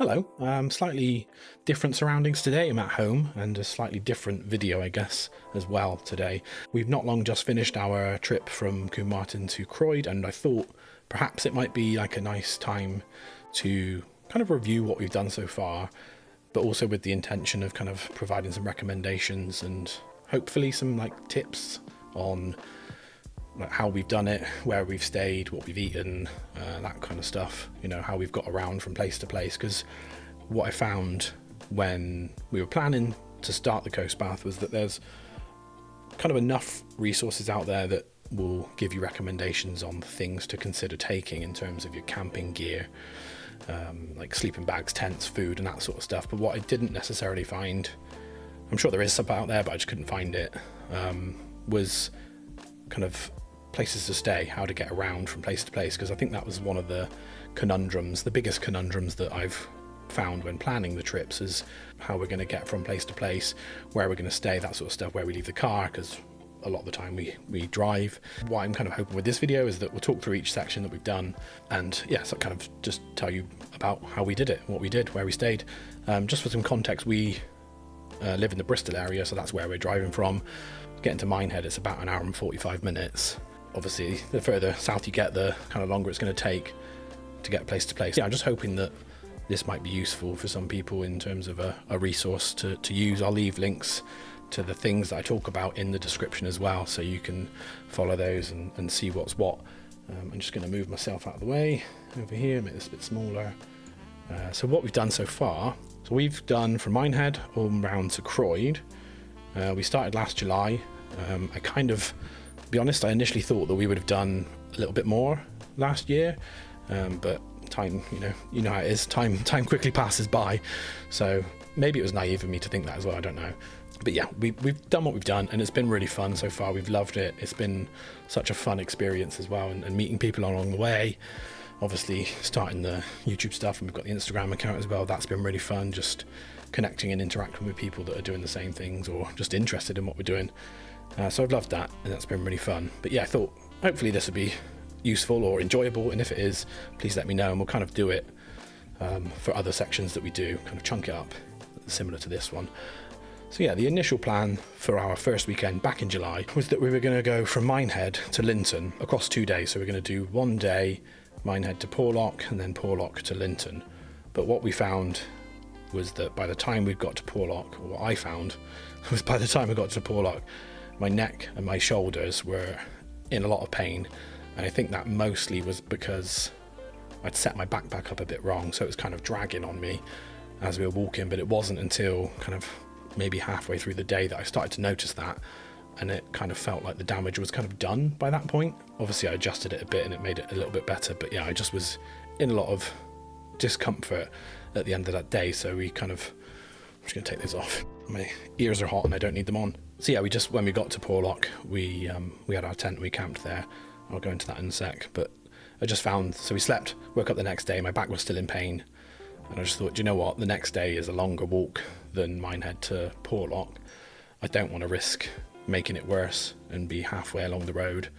Hello, slightly different surroundings today. I'm at home and a slightly different video, I guess, as well today. We've not long just finished our trip from Combe Martin to Croyde, and I thought perhaps it might be like a nice time to kind of review what we've done so far, but also with the intention of kind of providing some recommendations and hopefully some like tips on like how we've done it, where we've stayed, what we've eaten, that kind of stuff, you know, how we've got around from place to place. Because what I found when we were planning to start the coast path was that there's kind of enough resources out there that will give you recommendations on things to consider taking in terms of your camping gear, like sleeping bags, tents, food and that sort of stuff. But what I didn't necessarily find, I'm sure there is some out there but I just couldn't find it, was kind of places to stay, how to get around from place to place, because I think that was one of the conundrums, the biggest conundrums that I've found when planning the trips, is how we're going to get from place to place, where we're going to stay, that sort of stuff, where we leave the car, because a lot of the time we drive. What I'm kind of hoping with this video is that we'll talk through each section that we've done and yeah, so kind of just tell you about how we did it, what we did, where we stayed. Just for some context, we live in the Bristol area, so that's where we're driving from. Getting to Minehead, it's about an hour and 45 minutes. Obviously, the further south you get, the kind of longer it's going to take to get place to place. Yeah, I'm just hoping that this might be useful for some people in terms of a resource to use. I'll leave links to the things that I talk about in the description as well, so you can follow those and see what's what. I'm just going to move myself out of the way over here, make this a bit smaller. So what we've done so far, so we've done from Minehead all round to Croyde. We started last July. I kind of, to be honest, I initially thought that we would have done a little bit more last year, but time, you know how it is. Time quickly passes by, so maybe it was naive of me to think that as well. I don't know, but yeah, we've done what we've done, and it's been really fun so far. We've loved it. It's been such a fun experience as well, and meeting people along the way. Obviously, starting the YouTube stuff, and we've got the Instagram account as well. That's been really fun, just connecting and interacting with people that are doing the same things or just interested in what we're doing. So I've loved that, and that's been really fun. But yeah, I thought hopefully this would be useful or enjoyable, and if it is, please let me know, and we'll kind of do it for other sections that we do, kind of chunk it up similar to this one. So yeah, the initial plan for our first weekend back in July was that we were going to go from Minehead to Lynton across 2 days. So we're going to do one day Minehead to Porlock and then Porlock to Lynton. But what we found was that by the time we got to Porlock, or what I found was by the time we got to Porlock, my neck and my shoulders were in a lot of pain, and I think that mostly was because I'd set my backpack up a bit wrong, so it was kind of dragging on me as we were walking. But it wasn't until kind of maybe halfway through the day that I started to notice that, and it kind of felt like the damage was kind of done by that point. Obviously I adjusted it a bit and it made it a little bit better, but yeah, I just was in a lot of discomfort at the end of that day. So we kind of, I'm just going to take these off, my ears are hot and I don't need them on. So yeah, when we got to Porlock, we had our tent, we camped there. I'll go into that in a sec, but I just found, so we slept, woke up the next day, my back was still in pain, and I just thought, do you know what, the next day is a longer walk than Minehead to Porlock. I don't want to risk making it worse and be halfway along the road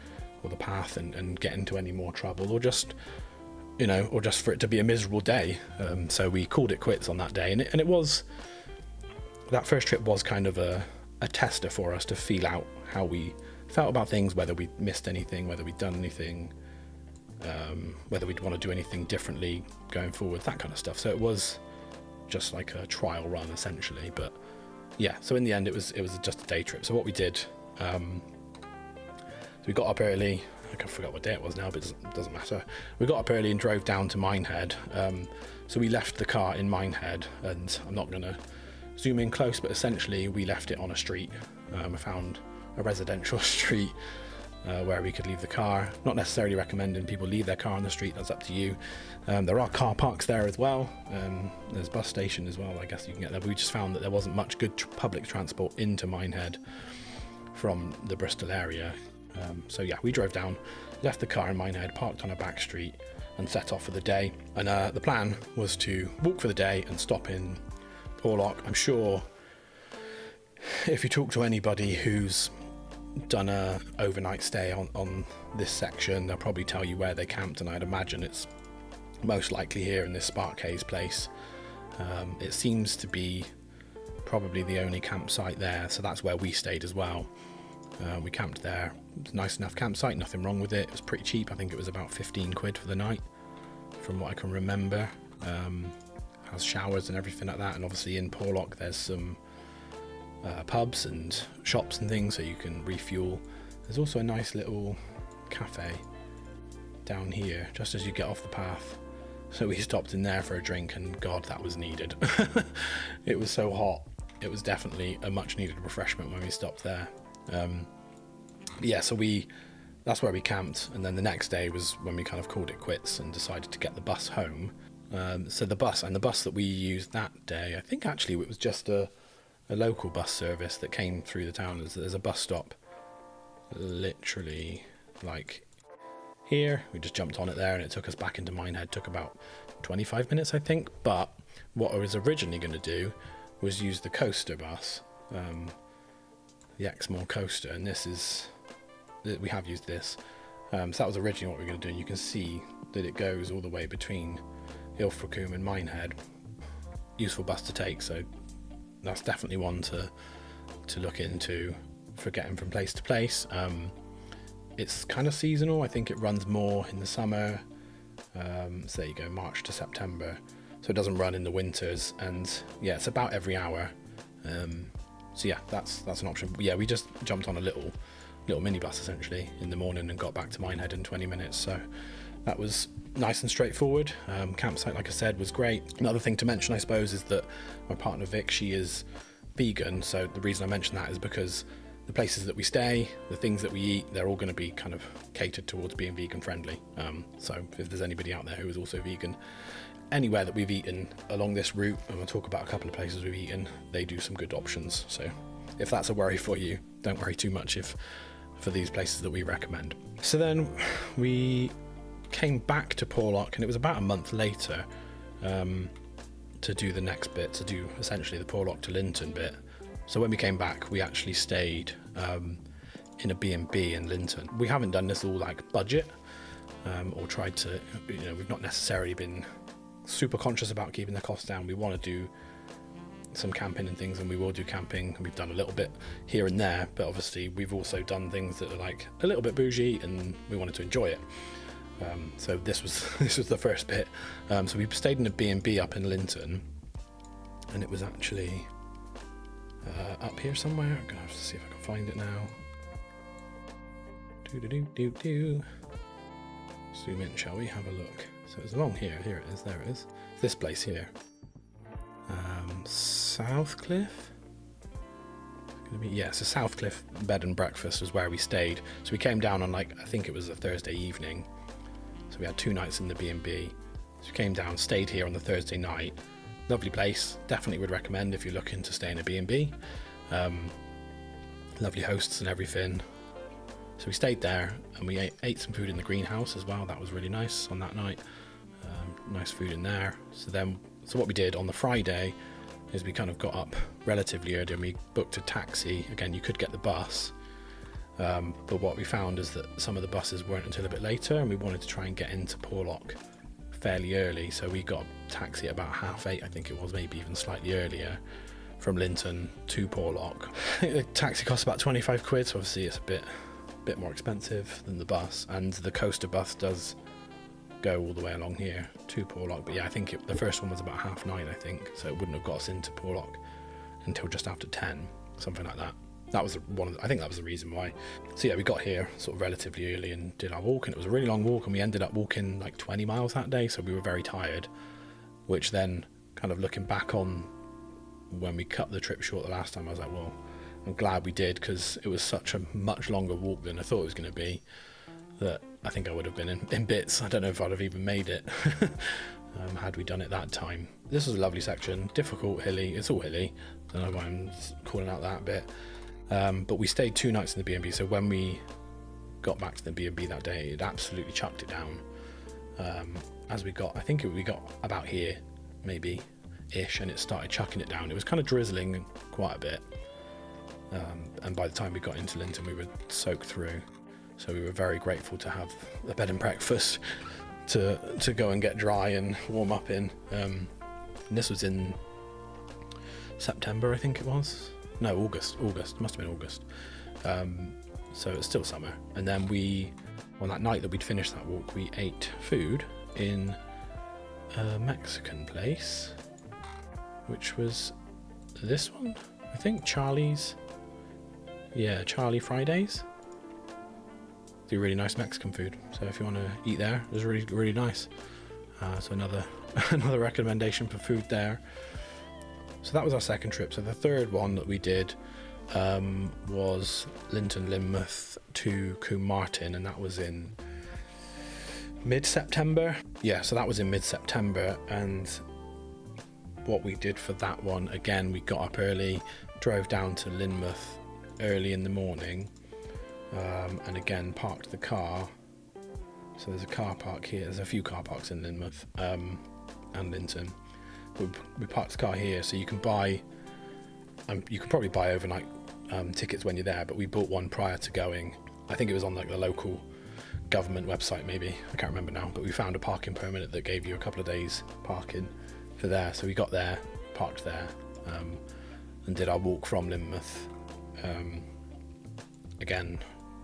or the path and get into any more trouble, or just, or just for it to be a miserable day. So we called it quits on that day, and it was, that first trip was kind of a tester for us to feel out how we felt about things, whether we missed anything, whether we'd done anything, whether we'd want to do anything differently going forward, that kind of stuff. So it was just like a trial run essentially. But yeah, so in the end it was just a day trip. So what we did, so we got up early, I forgot what day it was now, but it doesn't matter. We got up early and drove down to Minehead. So we left the car in Minehead, and I'm not going to zoom in close, but essentially we left it on a street. I found a residential street where we could leave the car. Not necessarily recommending people leave their car on the street, that's up to you. There are car parks there as well. There's a bus station as well, I guess you can get there, but we just found that there wasn't much good public transport into Minehead from the Bristol area. So yeah, we drove down, left the car in Minehead, parked on a back street and set off for the day. And the plan was to walk for the day and stop in Porlock. I'm sure if you talk to anybody who's done a overnight stay on this section, they'll probably tell you where they camped, and I'd imagine it's most likely here in this Spark Hayes place. It seems to be probably the only campsite there, so that's where we stayed as well. We camped there. It was a nice enough campsite, nothing wrong with it. It was pretty cheap. I think it was about 15 quid for the night, from what I can remember. Has showers and everything like that, and obviously in Porlock there's some pubs and shops and things, so you can refuel. There's also a nice little cafe down here just as you get off the path, so we stopped in there for a drink, and God, that was needed. It was so hot. It was definitely a much needed refreshment when we stopped there. Yeah, so that's where we camped, and then the next day was when we kind of called it quits and decided to get the bus home. So the bus that we used that day, I think actually it was just a local bus service that came through the town. There's a bus stop literally like here. We just jumped on it there and it took us back into Minehead. Took about 25 minutes, I think. But what I was originally going to do was use the coaster bus, the Exmoor coaster, and we have used this. So that was originally what we were going to do, and you can see that it goes all the way between Ilfracombe and Minehead. Useful bus to take, so that's definitely one to look into for getting from place to place. It's kind of seasonal. I think it runs more in the summer, so there you go, March to September, so it doesn't run in the winters, and yeah, it's about every hour. So yeah, that's an option. But yeah, we just jumped on a little minibus essentially in the morning and got back to Minehead in 20 minutes, so that was nice and straightforward. Campsite, like I said, was great. Another thing to mention, I suppose, is that my partner Vic, she is vegan, so the reason I mention that is because the places that we stay, the things that we eat, they're all going to be kind of catered towards being vegan friendly. So if there's anybody out there who is also vegan, anywhere that we've eaten along this route, and we'll talk about a couple of places we've eaten, they do some good options. So if that's a worry for you, don't worry too much for these places that we recommend. So then we came back to Porlock, and it was about a month later to do the next bit, to do essentially the Porlock to Lynton bit. So when we came back, we actually stayed in a B&B in Lynton. We haven't done this all like budget, or tried to, we've not necessarily been super conscious about keeping the costs down. We want to do some camping and things, and we will do camping. We've done a little bit here and there, but obviously we've also done things that are like a little bit bougie, and we wanted to enjoy it. So this was the first bit. So we stayed in a B&B up in Lynton, and it was actually up here somewhere. I'm gonna have to see if I can find it now. Zoom in, shall we? Have a look. So it's along here. Here it is. There it is. This place here. Southcliff. So Southcliff Bed and Breakfast was where we stayed. So we came down on I think it was a Thursday evening. So we had 2 nights in the B&B. So we came down, stayed here on the Thursday night. Lovely place. Definitely would recommend if you're looking to stay in a B&B. Lovely hosts and everything. So we stayed there, and we ate some food in the greenhouse as well. That was really nice on that night. Nice food in there. So what we did on the Friday is we kind of got up relatively early, and we booked a taxi. Again, you could get the bus, but what we found is that some of the buses weren't until a bit later, and we wanted to try and get into Porlock fairly early, so we got a taxi at about 8:30, I think it was, maybe even slightly earlier, from Lynton to Porlock. The taxi cost about 25 quid, so obviously it's a bit more expensive than the bus, and the coaster bus does go all the way along here to Porlock. But yeah, I think the first one was about 9:30, I think, so it wouldn't have got us into Porlock until just after 10, something like that. That was I think that was the reason why. So yeah, we got here sort of relatively early and did our walk, and it was a really long walk, and we ended up walking like 20 miles that day, so we were very tired, which then kind of looking back on when we cut the trip short the last time, I was like, well, I'm glad we did, because it was such a much longer walk than I thought it was going to be, that I think I would have been in bits. I don't know if I'd have even made it had we done it that time. This was a lovely section, difficult, hilly. It's all hilly. I don't know why I'm calling out that bit. But we stayed 2 nights in the B&B, so when we got back to the B&B that day, it absolutely chucked it down. As we got about here, maybe ish, and it started chucking it down. It was kind of drizzling quite a bit, and by the time we got into Lynton, we were soaked through. So we were very grateful to have a bed and breakfast to go and get dry and warm up in. and this was in September, I think it was. No, August, must have been August. So it's still summer. And then on that night that we'd finished that walk, we ate food in a Mexican place, which was this one, I think, Charlie's. Yeah, Charlie Fridays. Do really nice Mexican food. So if you want to eat there, it's really, really nice. So another recommendation for food there. So that was our second trip. So the third one that we did was Lynton, Lynmouth to Combe Martin, and that was in mid-September. Yeah, so that was in mid-September, and what we did for that one, again, we got up early, drove down to Lynmouth early in the morning, and again parked the car. So there's a car park here. There's a few car parks in Lynmouth and Lynton. We parked the car here, so you can buy. You can probably buy overnight tickets when you're there, but we bought one prior to going. I think it was on like the local government website, maybe. I can't remember now. But we found a parking permit that gave you a couple of days parking for there. So we got there, parked there, and did our walk from Lynmouth. Again,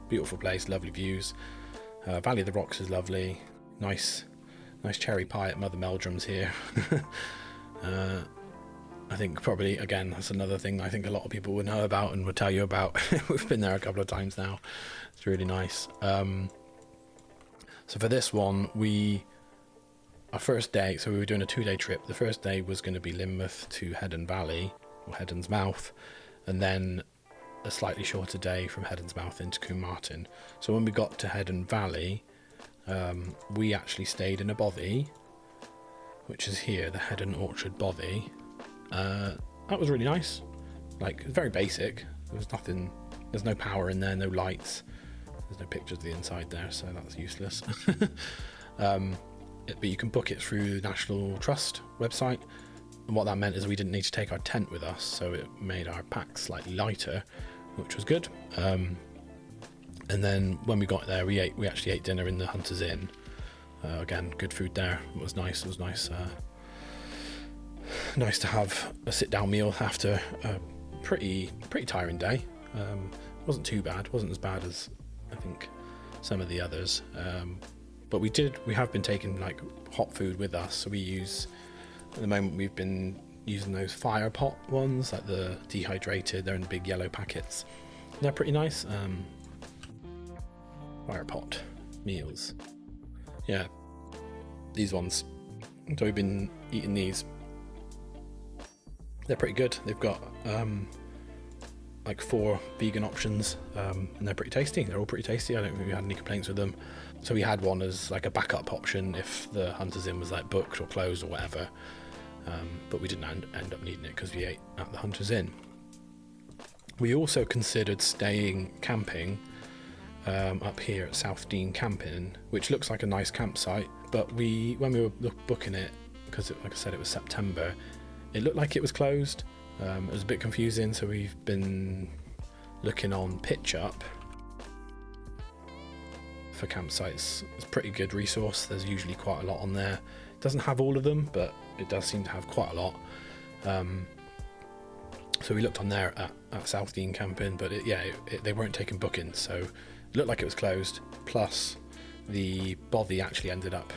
beautiful place, lovely views. Valley of the Rocks is lovely. Nice cherry pie at Mother Meldrum's here. I think probably, again, that's another thing I think a lot of people would know about and would tell you about. We've been there a couple of times now. It's really nice. So for this one, our first day, so we were doing a 2-day trip. The first day was going to be Lynmouth to Heddon Valley, or Heddon's Mouth, and then a slightly shorter day from Heddon's Mouth into Combe Martin. So when we got to Heddon Valley, we actually stayed in a bothy, which is here, the Heddon Orchard Bothy. That was really nice. Like, very basic. There's no power in there, no lights. There's no pictures of the inside there, so that's useless. But you can book it through the National Trust website. And what that meant is we didn't need to take our tent with us, so it made our pack slightly lighter, which was good. And then when we got there, we actually ate dinner in the Hunter's Inn. Again, good food there. It was nice. It was nice. Nice to have a sit-down meal after a pretty tiring day. It wasn't too bad. It wasn't as bad as I think some of the others. But we have been taking like hot food with us. So at the moment we've been using those fire pot ones, like the dehydrated. They're in big yellow packets. They're pretty nice. Fire pot meals. Yeah, these ones. So we've been eating these. They're pretty good. They've got like 4 vegan options, and they're pretty tasty. They're all pretty tasty. I don't think we had any complaints with them. So we had one as like a backup option if the Hunter's Inn was like booked or closed or whatever. But we didn't end up needing it because we ate at the Hunter's Inn. We also considered camping up here at South Dean Camping, which looks like a nice campsite. But when we were booking it, because like I said, it was September, it looked like it was closed. It was a bit confusing, so we've been looking on PitchUp for campsites. It's a pretty good resource. There's usually quite a lot on there. It doesn't have all of them, but it does seem to have quite a lot. So we looked on there at South Dean Camping, but they weren't taking bookings, so it looked like it was closed. Plus, the bothy actually ended up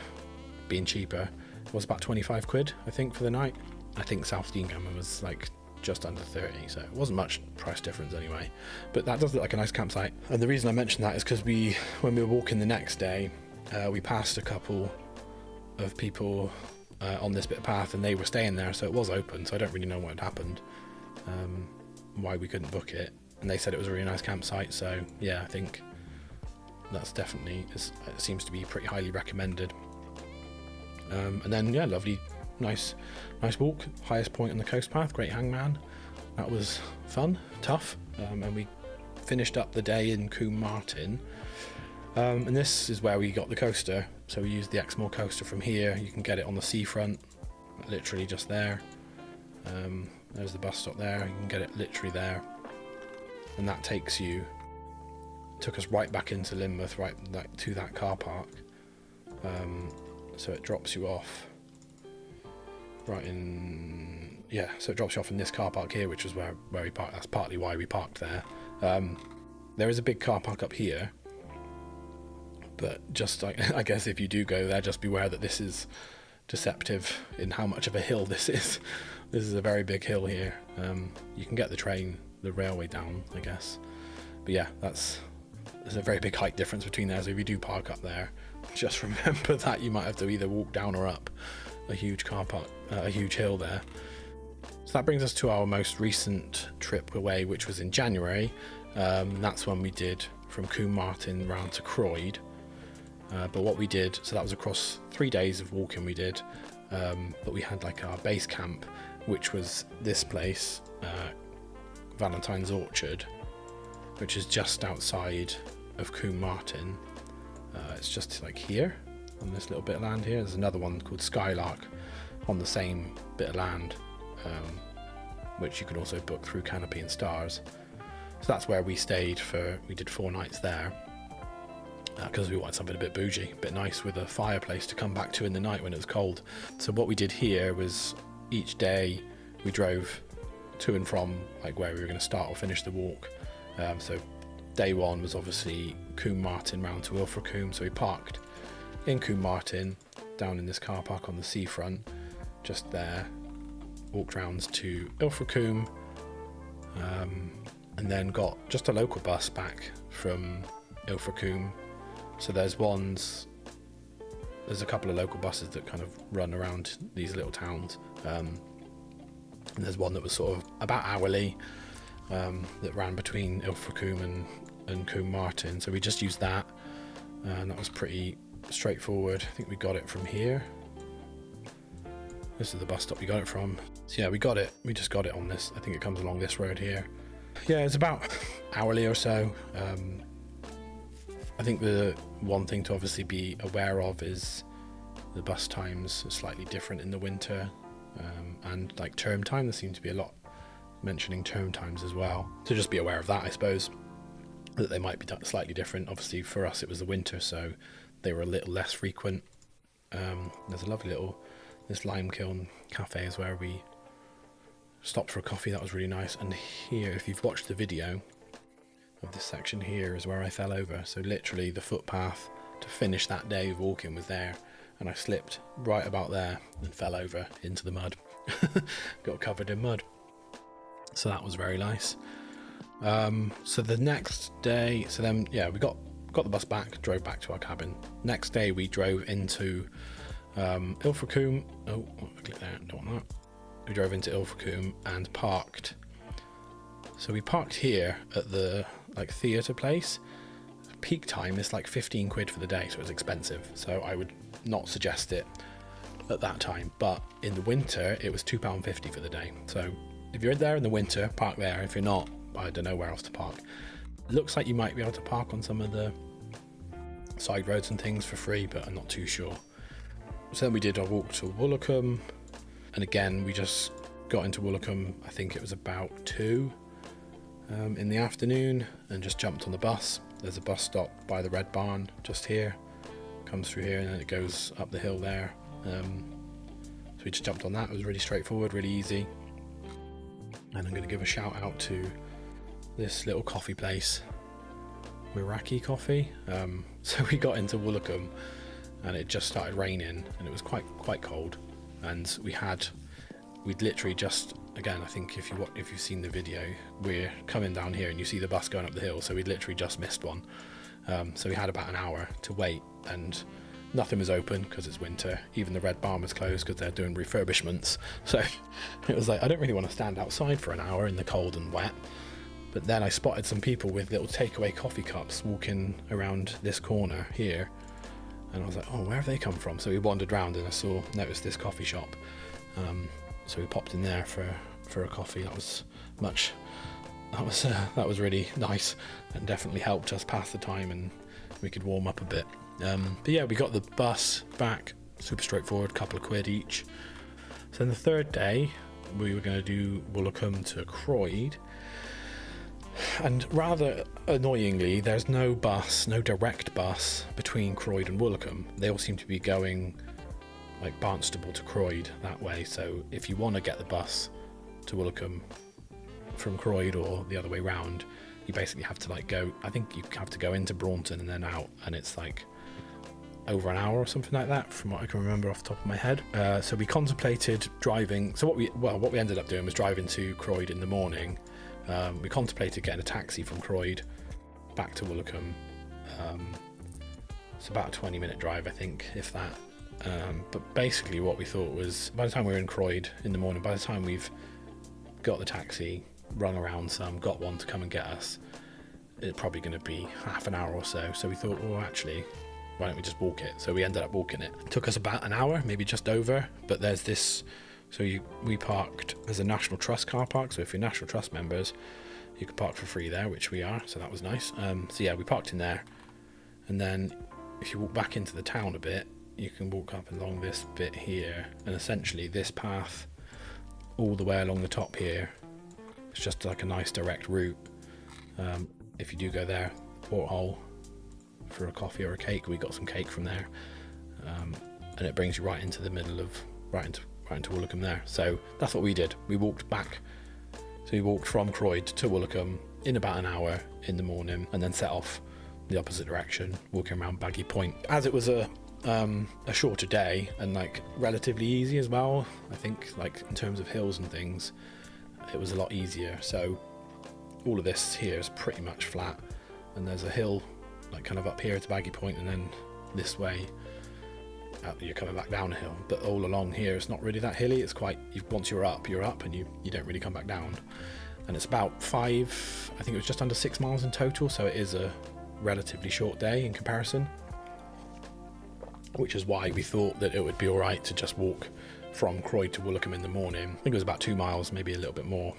being cheaper. It was about 25 quid, I think, for the night. I think South Dean Camping was like just under 30, so it wasn't much price difference anyway. But that does look like a nice campsite. And the reason I mention that is because when we were walking the next day, we passed a couple of people on this bit of path, and they were staying there, so it was open. So I don't really know what had happened, why we couldn't book it. And they said it was a really nice campsite, so yeah, I think that's definitely, it seems to be pretty highly recommended. And then yeah, lovely, nice walk. Highest point on the coast path, Great Hangman. That was fun, tough. And we finished up the day in Combe Martin. And this is where we got the coaster. So we used the Exmoor coaster from here. You can get it on the seafront, literally just there. There's the bus stop there. You can get it literally there. And that took us right back into Lynmouth, right like to that car park. So it drops you off right in, yeah, so it drops you off in this car park here, which is where we parked. That's partly why we parked there. There is a big car park up here, but just I guess if you do go there, just beware that this is deceptive in how much of a hill this is. This is a very big hill here. You can get the railway down, I guess, but yeah, there's a very big height difference between there, so if you do park up there, just remember that you might have to either walk down or up a huge car park, a huge hill there. So that brings us to our most recent trip away, which was in January. That's when we did from Combe Martin round to Croyde. But what we did, so that was across 3 days of walking we did, but we had like our base camp, which was this place, Valentine's Orchard, which is just outside of Combe Martin. It's just like here on this little bit of land here. There's another one called Skylark on the same bit of land, which you can also book through Canopy and Stars. So that's where we stayed we did 4 nights there, because we wanted something a bit bougie, a bit nice with a fireplace to come back to in the night when it was cold. So what we did here was each day we drove to and from like where we were going to start or finish the walk. So day 1 was obviously Combe Martin round to Ilfracombe, so we parked in Combe Martin down in this car park on the seafront, just there, walked round to Ilfracombe, and then got just a local bus back from Ilfracombe. So there's a couple of local buses that kind of run around these little towns, and there's one that was sort of about hourly, that ran between Ilfracombe and Combe Martin, so we just used that, and that was pretty straightforward. I think we got it from here. This is the bus stop we got it from. So yeah, we just got it on this, I think it comes along this road here. Yeah, it's about hourly or so. I think the one thing to obviously be aware of is the bus times are slightly different in the winter, and like term time, there seems to be a lot mentioning term times as well. So just be aware of that, I suppose, that they might be slightly different. Obviously for us it was the winter, so they were a little less frequent. There's a lovely this lime kiln cafe is where we stopped for a coffee. That was really nice. And here, if you've watched the video of this section here, is where I fell over. So literally the footpath to finish that day of walking was there, and I slipped right about there and fell over into the mud. Got covered in mud. So that was very nice. So the next day, so then yeah, we got the bus back, drove back to our cabin. Next day we drove into Ilfracombe. Oh, click there, don't want that. We drove into Ilfracombe and parked. So we parked here at the like theatre place. Peak time is like 15 quid for the day, so it's expensive. So I would not suggest it at that time. But in the winter, it was £2.50 for the day. So if you're there in the winter, park there. If you're not, I don't know where else to park. It looks like you might be able to park on some of the side roads and things for free, but I'm not too sure. So then we did our walk to Woolacombe, and again we just got into Woolacombe, I think it was about 2 in the afternoon, and just jumped on the bus. There's a bus stop by the Red Barn just here, comes through here and then it goes up the hill there. So we just jumped on that. It was really straightforward, really easy. And I'm going to give a shout out to this little coffee place, Miraki Coffee. So we got into Woolacombe and it just started raining and it was quite cold, and we'd literally just, again, I think if you've seen the video, we're coming down here and you see the bus going up the hill, so we'd literally just missed one. So we had about an hour to wait, and nothing was open because it's winter. Even the Red Barn was closed because they're doing refurbishments. So it was like, I don't really want to stand outside for an hour in the cold and wet. But then I spotted some people with little takeaway coffee cups walking around this corner here, and I was like, oh, where have they come from? So we wandered around and I noticed this coffee shop. So we popped in there for a coffee. That was really nice and definitely helped us pass the time, and we could warm up a bit. But yeah, we got the bus back, super straightforward, couple of quid each. So then the third day we were going to do Woolacombe to Croyde, and rather annoyingly there's no direct bus between Croyde and Woolacombe. They all seem to be going like Barnstable to Croyde that way. So if you want to get the bus to Woolacombe from Croyde or the other way round, you basically have to like go, I think you have to go into Braunton and then out, and it's like over an hour or something like that from what I can remember off the top of my head. So we contemplated driving, so what we ended up doing was driving to Croyde in the morning. We contemplated getting a taxi from Croyde back to Woolacombe. It's about a 20-minute drive, I think, if that. But basically what we thought was, by the time we were in Croyde in the morning, by the time we've got the taxi, rung around some, got one to come and get us, it's probably going to be half an hour or so. So we thought, well, actually, why don't we just walk it? So we ended up walking it. It took us about an hour, maybe just over, but there's this, so we parked, there's a National Trust car park, so if you're National Trust members, you could park for free there, which we are, so that was nice. So yeah, we parked in there, and then if you walk back into the town a bit, you can walk up along this bit here, and essentially this path all the way along the top here, it's just like a nice direct route. If you do go there, porthole, for a coffee or a cake, we got some cake from there, and it brings you right into the middle of right into Woolacombe there. So that's what we did. We walked back, so we walked from Croyde to Woolacombe in about an hour in the morning, and then set off the opposite direction, walking around Baggy Point. As it was a shorter day and like relatively easy as well, I think, like in terms of hills and things, it was a lot easier. So all of this here is pretty much flat, and there's a hill like kind of up here to Baggy Point, and then this way you're coming back down a hill. But all along here it's not really that hilly. It's quite, once you're up and you don't really come back down. And it's about I think it was just under 6 miles in total, so it is a relatively short day in comparison, which is why we thought that it would be alright to just walk from Croyde to Woolacombe in the morning. I think it was about 2 miles, maybe a little bit more.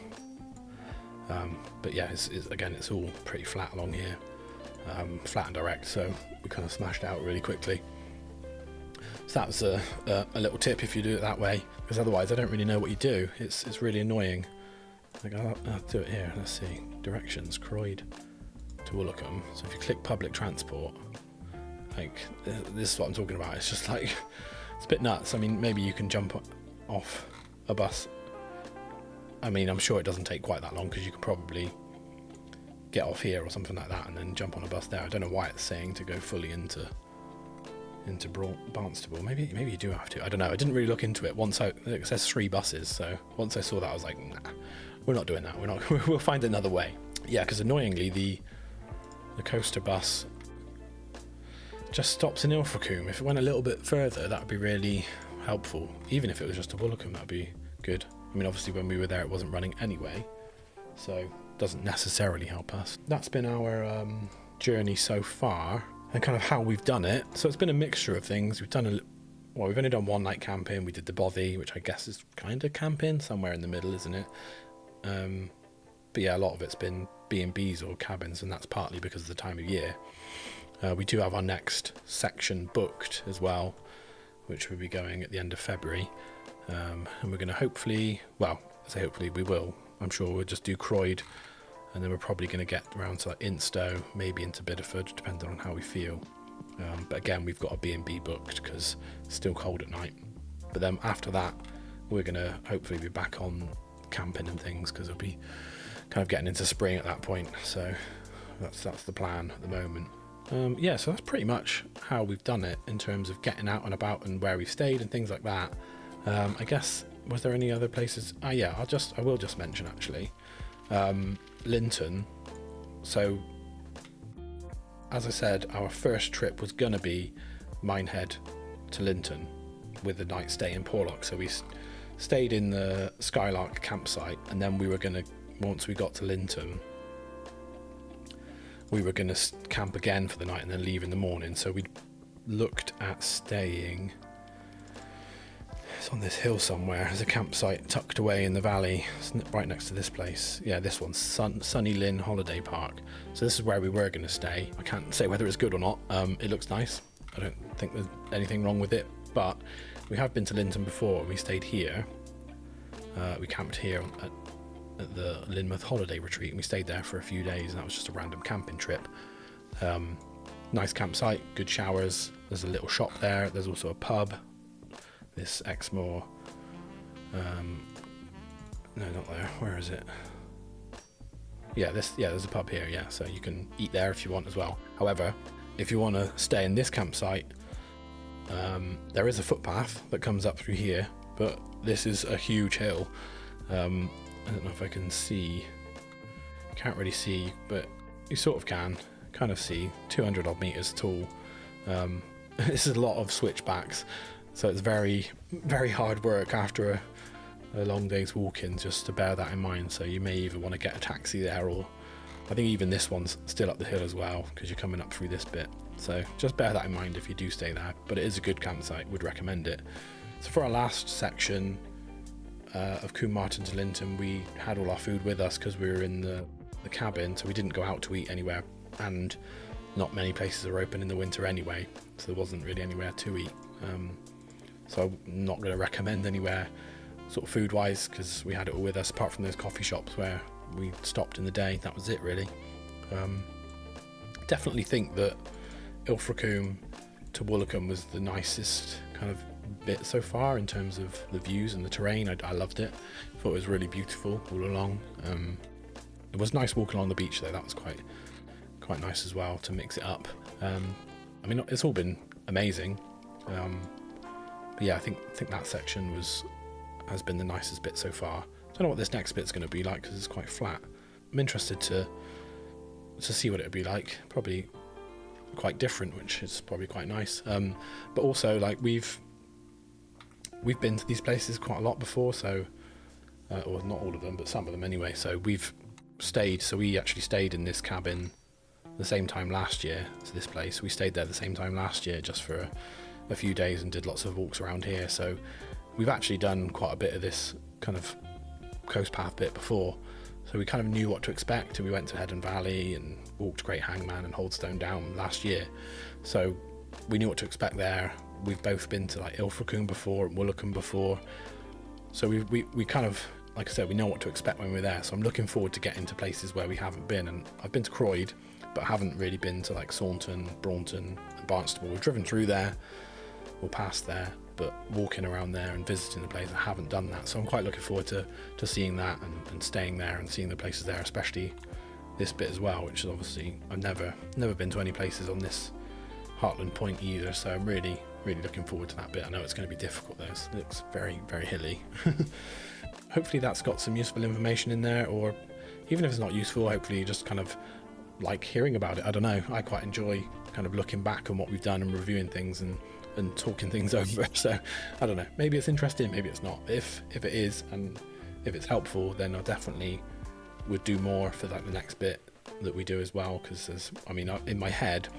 But yeah, again, it's all pretty flat along here. Flat and direct, so we kind of smashed out really quickly. So that was a little tip if you do it that way, because otherwise I don't really know what you do. It's really annoying. Like I'll do it here. Let's see, directions, Croyde to Woolacombe. So if you click public transport, like this is what I'm talking about. It's just like, it's a bit nuts. I mean, maybe you can jump off a bus. I mean, I'm sure it doesn't take quite that long, because you could probably get off here or something like that and then jump on a bus there. I don't know why it's saying to go fully into Barnstable. Maybe you do have to. I don't know. I didn't really look into it. It says 3 buses, so once I saw that I was like, nah, we're not doing that. We'll find another way. Yeah, because annoyingly the coaster bus just stops in Ilfracombe. If it went a little bit further, that would be really helpful. Even if it was just to Woolacombe, that would be good. I mean, obviously when we were there it wasn't running anyway, so doesn't necessarily help us. That's been our journey so far, and kind of how we've done it. So it's been a mixture of things. We've only done one night camping. We did the bothy, which I guess is kind of camping, somewhere in the middle, isn't it? But yeah, a lot of it's been B&Bs or cabins, and that's partly because of the time of year. We do have our next section booked as well, which will be going at the end of February, and we're going to hopefully we will. I'm sure we'll just do Croyde, and then we're probably going to get around to like Instow, maybe into Bideford, depending on how we feel. But again, we've got a B&B booked because it's still cold at night. But then after that, we're going to hopefully be back on camping and things, because it'll be kind of getting into spring at that point. So that's the plan at the moment. Yeah, so that's pretty much how we've done it in terms of getting out and about and where we've stayed and things like that. I guess, was there any other places? Yeah, I will just mention actually, Lynton. So as I said, our first trip was gonna be Minehead to Lynton with a night stay in Porlock. So we stayed in the Skylark campsite, and then we were gonna, once we got to Lynton, we were gonna camp again for the night and then leave in the morning. So we looked at staying, it's on this hill somewhere, there's a campsite tucked away in the valley. It's right next to this place. Yeah, this one's Sunny Lynn Holiday Park. So this is where we were going to stay. I can't say whether it's good or not. It looks nice. I don't think there's anything wrong with it, but we have been to Lynton before. We stayed here. We camped here at the Lynmouth Holiday Retreat, and we stayed there for a few days, and that was just a random camping trip. Nice campsite, good showers. There's a little shop there. There's also a pub this Exmoor, no, not there, where is it? Yeah, there's a pub here, yeah, so you can eat there if you want as well. However, if you want to stay in this campsite, there is a footpath that comes up through here, but this is a huge hill. I don't know if I can see, can't really see, but you sort of can kind of see, 200 odd meters tall. This is a lot of switchbacks, so it's very, very hard work after a long day's walking, just to bear that in mind. So you may either want to get a taxi there, or I think even this one's still up the hill as well, because you're coming up through this bit. So just bear that in mind if you do stay there, but it is a good campsite, would recommend it. So for our last section of Combe Martin to Lynton, we had all our food with us because we were in the cabin, so we didn't go out to eat anywhere, and not many places are open in the winter anyway, so there wasn't really anywhere to eat. So I'm not going to recommend anywhere sort of food wise, because we had it all with us, apart from those coffee shops where we stopped in the day. That was it really. Definitely think that Ilfracombe to Woolacombe was the nicest kind of bit so far in terms of the views and the terrain. I loved it. Thought it was really beautiful all along. It was nice walking along the beach though. That was quite nice as well, to mix it up. I mean, it's all been amazing, but yeah, I think that section has been the nicest bit so far. Don't know what this next bit's going to be like because it's quite flat. I'm interested to see what it would be like. Probably quite different, which is probably quite nice. But also, like, we've been to these places quite a lot before, so or not all of them, but some of them anyway. So we've stayed. So we actually stayed in this cabin the same time last year to this place. We stayed there the same time last year just for a few days and did lots of walks around here. So we've actually done quite a bit of this kind of coast path bit before, so we kind of knew what to expect. And we went to Head and Valley and walked Great Hangman and Holdstone Down last year, so we knew what to expect there. We've both been to like Ilfracombe before and Woolacombe before, so we kind of, like I said, we know what to expect when we're there. So I'm looking forward to getting to places where we haven't been. And I've been to Croyde, but haven't really been to like Saunton, Braunton and Barnstaple. We've driven through there or past there, but walking around there and visiting the place, I haven't done that. So I'm quite looking forward to seeing that and staying there and seeing the places there, especially this bit as well, which is obviously, I've never been to any places on this Heartland Point either, so I'm really looking forward to that bit. I know it's going to be difficult though, it looks very, very hilly. Hopefully that's got some useful information in there, or even if it's not useful, hopefully you just kind of like hearing about it. I don't know, I quite enjoy kind of looking back on what we've done and reviewing things and talking things over. So I don't know, maybe it's interesting, maybe it's not. If it is, and if it's helpful, then I definitely would do more for like the next bit that we do as well, because I mean, in my head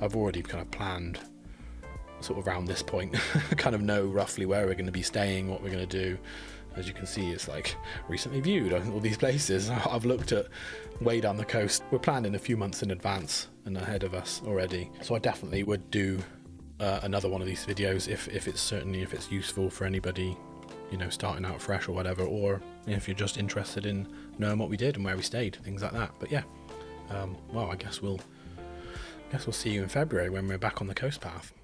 I've already kind of planned sort of around this point. Kind of know roughly where we're going to be staying, what we're going to do. As you can see, it's like recently viewed all these places I've looked at way down the coast. We're planning a few months in advance and ahead of us already, so I definitely would do another one of these videos if it's useful for anybody, you know, starting out fresh or whatever, or if you're just interested in knowing what we did and where we stayed, things like that. But yeah, well, I guess we'll see you in February when we're back on the coast path.